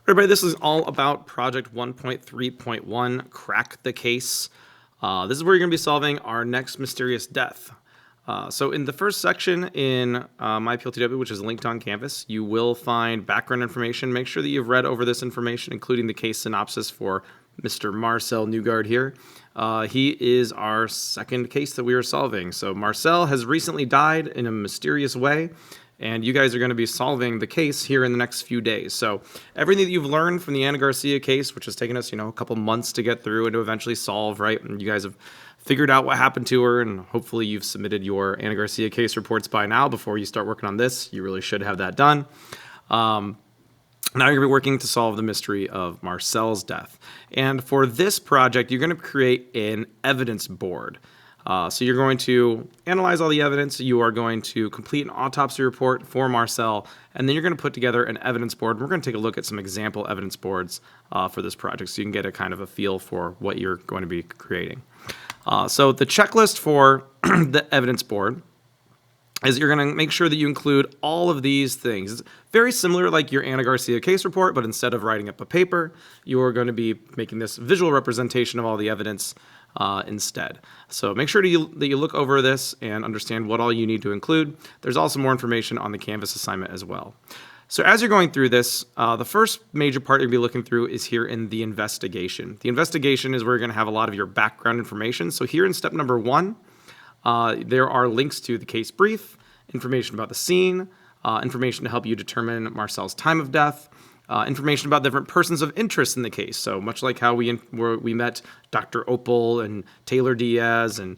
Everybody, this is all about Project 1.3.1, Crack the Case. This is where you're going to be solving our next mysterious death. So in the first section in MyPLTW, which is linked on Canvas, you will find background information. Make sure that you've read over this information, including the case synopsis for Mr. Marcel Newgard here. He is our second case that we are solving. So Marcel has recently died in a mysterious way, and you guys are going to be solving the case here in the next few days. So everything that you've learned from the Anna Garcia case, which has taken us, a couple months to get through and to eventually solve, right? And you guys have figured out what happened to her, and hopefully you've submitted your Anna Garcia case reports by now before you start working on this. You really should have that done. Now you're going to be working to solve the mystery of Marcel's death. And for this project, you're going to create an evidence board. So you're going to analyze all the evidence, you are going to complete an autopsy report for Marcel, and then you're going to put together an evidence board. We're going to take a look at some example evidence boards for this project so you can get a kind of a feel for what you're going to be creating. So the checklist for the evidence board is you're going to make sure that you include all of these things. It's very similar like your Anna Garcia case report, but instead of writing up a paper, you're going to be making this visual representation of all the evidence instead. So make sure that you look over this and understand what all you need to include. There's also more information on the Canvas assignment as well. So as you're going through this, the first major part you'll be looking through is here in the investigation. The investigation is where you're going to have a lot of your background information. So here in step number 1, there are links to the case brief, information about the scene, information to help you determine Marcel's time of death, information about different persons of interest in the case. So much like how we met Dr. Opal and Taylor Diaz and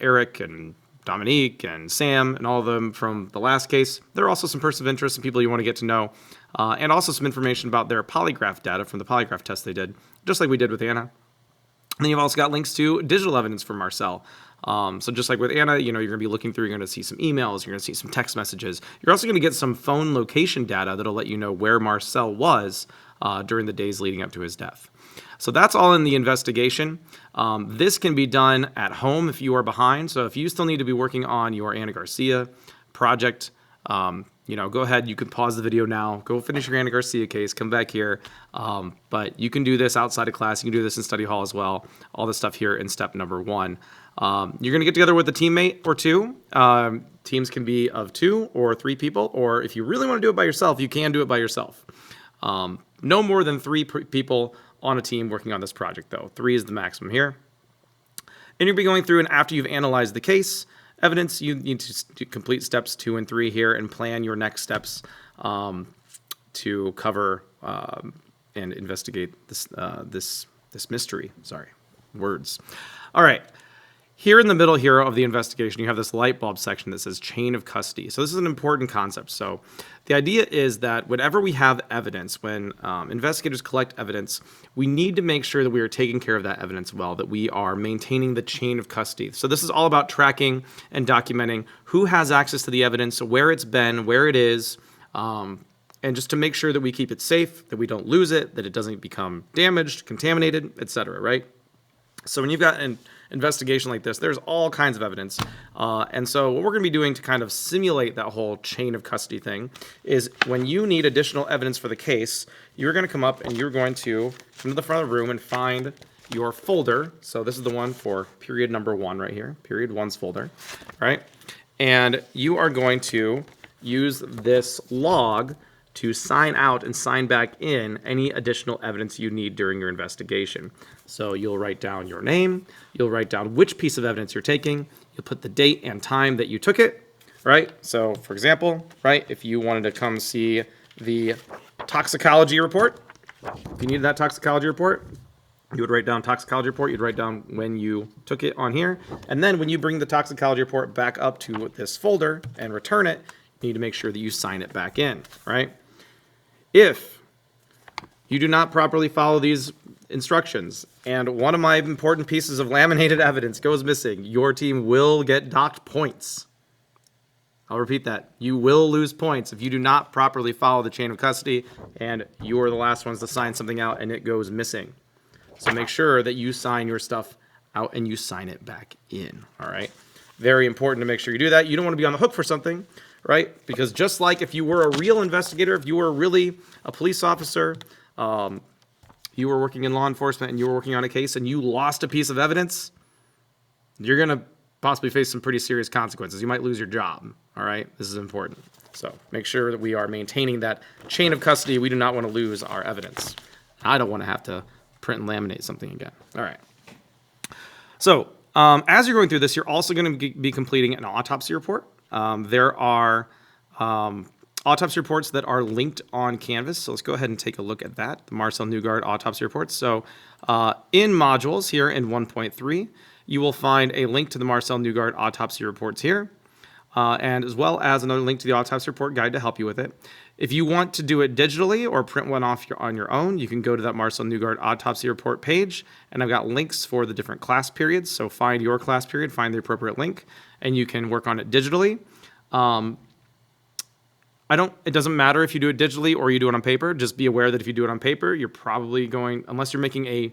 Eric and Dominique and Sam and all of them from the last case, there are also some persons of interest and people you want to get to know, and also some information about their polygraph data from the polygraph test they did, just like we did with Anna. And then you've also got links to digital evidence for Marcel. So just like with Anna, you're going to be looking through, you're going to see some emails, you're going to see some text messages. You're also going to get some phone location data that'll let you know where Marcel was during the days leading up to his death. So that's all in the investigation. This can be done at home if you are behind. So if you still need to be working on your Anna Garcia project, go ahead, you can pause the video now, go finish your Anna Garcia case, come back here. But you can do this outside of class, you can do this in study hall as well. All this stuff here in step number 1. You're going to get together with a teammate or two. Teams can be of 2 or 3 people, or if you really want to do it by yourself, you can do it by yourself. No more than 3 people on a team working on this project, though. 3 is the maximum here. And you'll be going through, and after you've analyzed the case evidence, you need to complete steps 2 and 3 here and plan your next steps to cover and investigate this mystery. Sorry, words. All right. Here in the middle here of the investigation, you have this light bulb section that says chain of custody. So this is an important concept. So the idea is that whenever we have evidence, when investigators collect evidence, we need to make sure that we are taking care of that evidence well, that we are maintaining the chain of custody. So this is all about tracking and documenting who has access to the evidence, where it's been, where it is, and just to make sure that we keep it safe, that we don't lose it, that it doesn't become damaged, contaminated, etc., right? So when you've got an investigation like this, there's all kinds of evidence. And so what we're going to be doing to kind of simulate that whole chain of custody thing is when you need additional evidence for the case, you're going to come up and you're going to come to the front of the room and find your folder. So this is the one for period number 1 right here, period 1's folder, right? And you are going to use this log to sign out and sign back in any additional evidence you need during your investigation. So you'll write down your name, you'll write down which piece of evidence you're taking, you'll put the date and time that you took it, right? So for example, right, if you wanted to come see the toxicology report, if you needed that toxicology report, you would write down toxicology report, you'd write down when you took it on here, and then when you bring the toxicology report back up to this folder and return it, you need to make sure that you sign it back in, right? If you do not properly follow these instructions and one of my important pieces of laminated evidence goes missing, your team will get docked points. I'll repeat that. You will lose points if you do not properly follow the chain of custody and you are the last ones to sign something out and it goes missing. So make sure that you sign your stuff out and you sign it back in, all right? Very important to make sure you do that. You don't want to be on the hook for something, right? Because just like if you were a real investigator, if you were really a police officer, You were working in law enforcement and you were working on a case and you lost a piece of evidence, you're going to possibly face some pretty serious consequences. You might lose your job. All right. This is important. So make sure that we are maintaining that chain of custody. We do not want to lose our evidence. I don't want to have to print and laminate something again. All right. So as you're going through this, you're also going to be completing an autopsy report. There are autopsy reports that are linked on Canvas. So let's go ahead and take a look at that, the Marcel Newgard autopsy reports. So in modules here in 1.3, you will find a link to the Marcel Newgard autopsy reports here, and as well as another link to the autopsy report guide to help you with it. If you want to do it digitally or print one off on your own, you can go to that Marcel Newgard autopsy report page, and I've got links for the different class periods. So find your class period, find the appropriate link, and you can work on it digitally. It doesn't matter if you do it digitally or you do it on paper. Just be aware that if you do it on paper, you're probably going, unless you're making a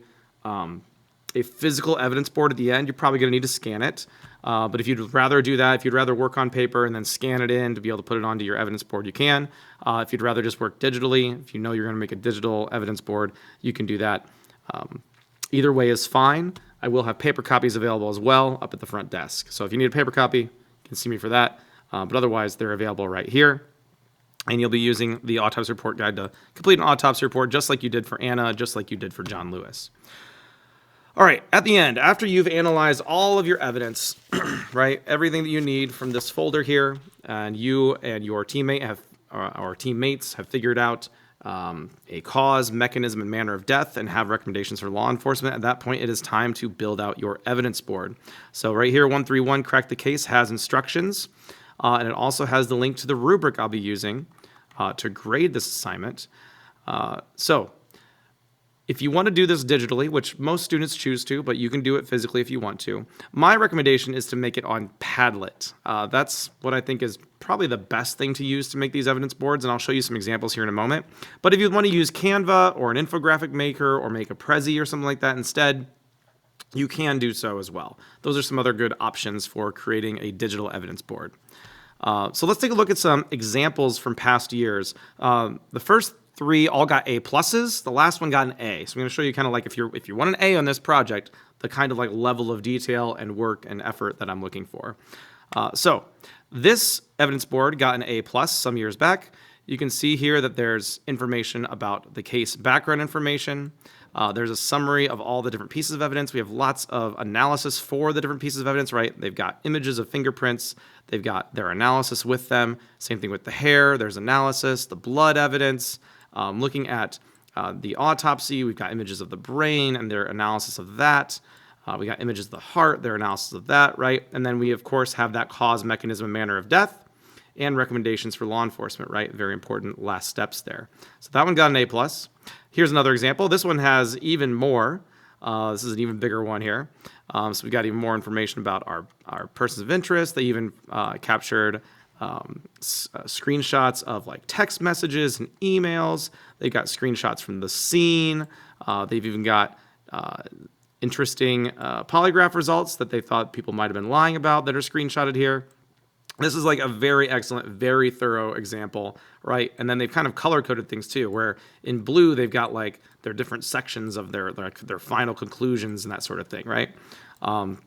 physical evidence board at the end, you're probably going to need to scan it. But if you'd rather do that, if you'd rather work on paper and then scan it in to be able to put it onto your evidence board, you can. If you'd rather just work digitally, if you know you're going to make a digital evidence board, you can do that. Either way is fine. I will have paper copies available as well up at the front desk. So if you need a paper copy, you can see me for that. But otherwise, they're available right here. And you'll be using the autopsy report guide to complete an autopsy report just like you did for Anna, just like you did for John Lewis. All right, at the end, after you've analyzed all of your evidence, right, everything that you need from this folder here, and you and your teammate have, or teammates have figured out a cause, mechanism, and manner of death and have recommendations for law enforcement, at that point, it is time to build out your evidence board. So right here, 131, Crack the Case, has instructions, and it also has the link to the rubric I'll be using to grade this assignment. So if you want to do this digitally, which most students choose to, but you can do it physically if you want to, my recommendation is to make it on Padlet. That's what I think is probably the best thing to use to make these evidence boards, and I'll show you some examples here in a moment. But if you want to use Canva or an infographic maker or make a Prezi or something like that instead, you can do so as well. Those are some other good options for creating a digital evidence board. So let's take a look at some examples from past years. The first three all got A pluses. The last one got an A. So I'm going to show you kind of like if you want an A on this project, the kind of like level of detail and work and effort that I'm looking for. So this evidence board got an A plus some years back. You can see here that there's information about the case background information. There's a summary of all the different pieces of evidence. We have lots of analysis for the different pieces of evidence, right? They've got images of fingerprints. They've got their analysis with them. Same thing with the hair. There's analysis, the blood evidence. Looking at the autopsy, we've got images of the brain and their analysis of that. We got images of the heart, their analysis of that, right? And then we, of course, have that cause, mechanism, and manner of death and recommendations for law enforcement, right? Very important last steps there. So that one got an A+. Here's another example. This one has even more. This is an even bigger one here. So we got even more information about our persons of interest. They even captured screenshots of like text messages and emails. They got screenshots from the scene. They've even got interesting polygraph results that they thought people might have been lying about that are screenshotted here. This is like a very excellent, very thorough example, right? And then they've kind of color-coded things too, where in blue they've got like their different sections of their final conclusions and that sort of thing, right?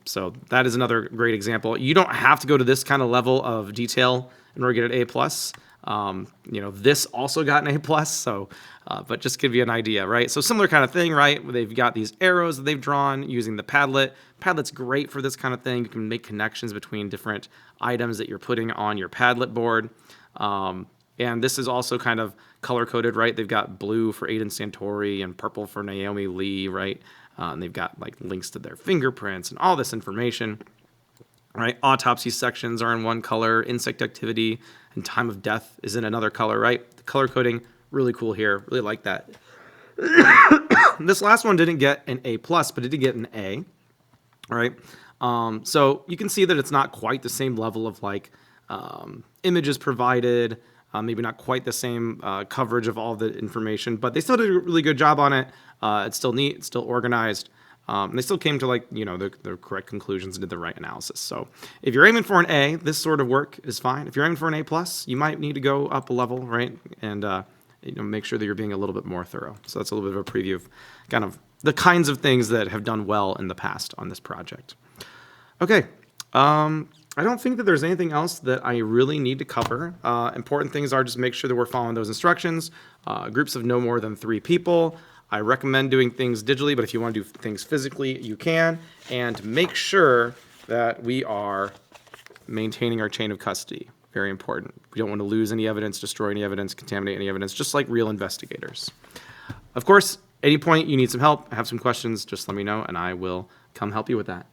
So that is another great example. You don't have to go to this kind of level of detail in order to get an A+. This also got an A+, so, but just give you an idea, right? So similar kind of thing, right? They've got these arrows that they've drawn using the Padlet. Padlet's great for this kind of thing. You can make connections between different items that you're putting on your Padlet board. And this is also kind of color-coded, right? They've got blue for Aiden Santori and purple for Naomi Lee, right? And they've got like links to their fingerprints and all this information, right? Autopsy sections are in one color, insect activity and time of death is in another color, right? The color coding, really cool here. Really like that. This last one didn't get an A+, but it did get an A, all right? So you can see that it's not quite the same level of like images provided, maybe not quite the same coverage of all the information, but they still did a really good job on it. It's still neat, it's still organized. They still came to like, the correct conclusions and did the right analysis. So if you're aiming for an A, this sort of work is fine. If you're aiming for an A+, you might need to go up a level, right? And make sure that you're being a little bit more thorough. So that's a little bit of a preview of kind of the kinds of things that have done well in the past on this project. Okay. I don't think that there's anything else that I really need to cover. Important things are just make sure that we're following those instructions. Groups of no more than 3 people. I recommend doing things digitally, but if you want to do things physically, you can. And make sure that we are maintaining our chain of custody. Very important. We don't want to lose any evidence, destroy any evidence, contaminate any evidence, just like real investigators. Of course, any point you need some help, have some questions, just let me know, and I will come help you with that.